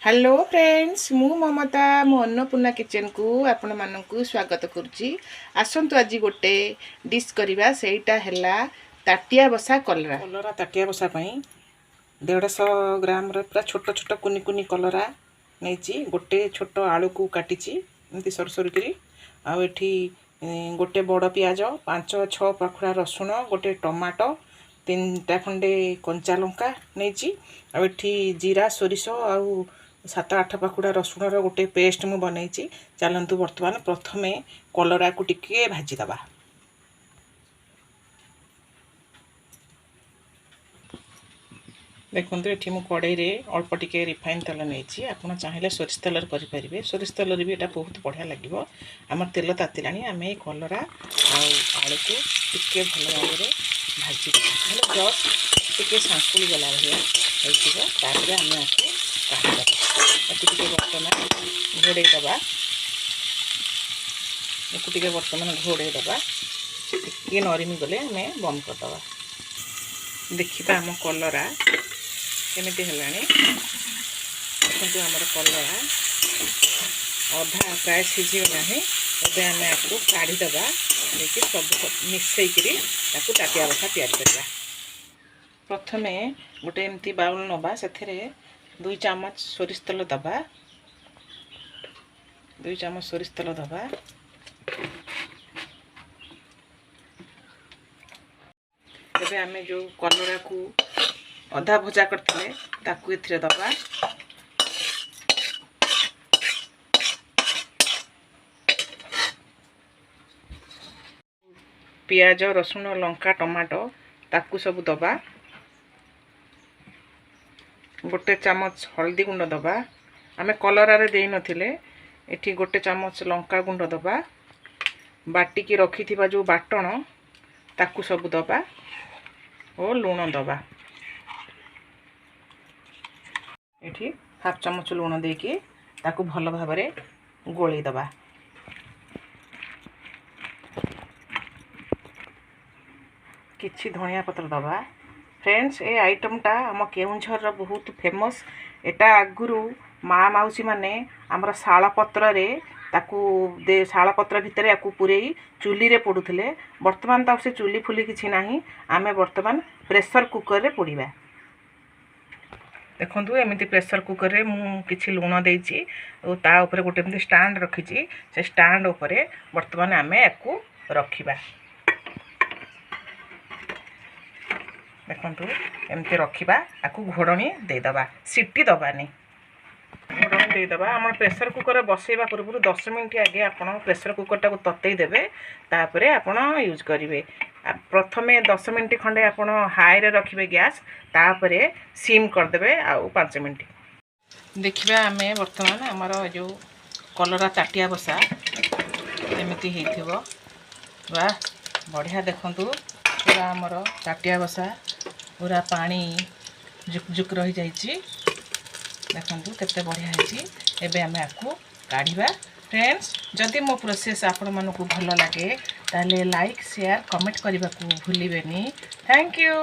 Hello friends मु ममता मो Annapurna kitchen को आपण मानकु स्वागत करुच्ची। आसंतु आज गोटे डिश करवा सेटा हैला ताटिया बसा कलरा। कलरा ताटिया बसा पई 150 ग्राम रे पूरा छोट छोट कुनी कुनी कलरा नेची। गोटे छोट आलू को काटिची एमती सर सर करी। आ एठी गोटे बड़ पियाज 5-6 पाखुड़ा रसुण गोटे टमाटो 3टा खंडे कंचा लंका नेची। आ एठी जीरा सोरिष आ 7-8 पाखुड़ा रसुण रो गोटे पेस्ट मु बनैची। चलंतु वर्तमान प्रथमे कलरा को टिके भाजी दबा। देखो ये मुझे कड़े अल्प टिके रिफाइन तेल नहीं आप चाहिए सोरिष तेल करेंगे। सोरिष तेल भी यहाँ बहुत बढ़िया लगे। आम तेल तातिला आम ये कलरा आलू को टिके भल भाव में भाजी जस्ट टिके सांकुली गला भाया आम आपको काढ़ीदे बर्तमान घोड़े दबा। टे बर्तमान घोड़े दबा टे नरमी गले आम बंद करदे। देखा आम कलरा केमिति हेलानी देखो आमर कलरा अधा प्राय सीझीगला। एवं आम आपको काढ़ीदे देखिए सब मिसईकरी ताटिया बसा या। प्रथमे गोटे एमती बाउल नवा से 2 चामच सोरिष तेल दबा। 2 चामच सोरिष तेल दबा। तबे आम जो कलरा को अधा भजा करते ताकू एथिरे दबा। पियाज रसुण लंका टमाटो ताकू सब दबा। गोटे चामच हल्दी गुंड दबा। आमे कलरा रे देई नथिले एठी गोटे चामच लंका गुंड दबा। बाटिकी रखिथिबा जो बाटण ताकू सब दबा और लूण दबा। एठी हाफ चामच लूण देकी ताकू भल भाव में गोली दबा। किछि धनिया पत्र दबा। फ्रेंड्स ए आइटमटा आम केउंझर बहुत फेमस। एटा आगुरु माँ मौसी माने आमर शाल पत्र रे ताकू शाल पत्र भितर याकू पुरेई चुली रे पोडुथिले। वर्तमान तो से चुली फुली किछि नाही। आमे वर्तमान प्रेशर कुकर रे पोड़ीबा। देखो एमती प्रेशर कुकर रे मु किछि लूण देइछि और ता ऊपर गोटे एमती स्टैंड रखिछि। से स्टैंड ऊपर वर्तमान आमे याकू रखिबा। देखो एमती रखिबा याकू घोड़णी दे दबा। सीटी दबानी घोड़णी दे दबा। आम प्रेशर कुकर बसैबा पूर्व 10 मिनट आगे आपण प्रेशर कुकर टाको ततई देबे। तापरे आपण यूज करिवे। प्रथमे 10 मिनट खंडे आपण हाई रे रखिबे गैस। तापरे सिम कर देबे आ 5 मिनट। देखिबा आमे वर्तमान हमर जो कलरा ताटिया बसा एमिति हेथिबो। वाह बढ़िया देखंतु पूरा हमर ताटिया बसा पूरा पानी जुक जुक रही जाइछि। देखंतु केते बढ़िया हेछि। एबे आमे आपको काढिबा। फ्रेंड्स जदि मो प्रोसेस आपण मानकु भल लागे ताले लाइक शेयर कमेंट करबा को भूलिबेनी। Thank you.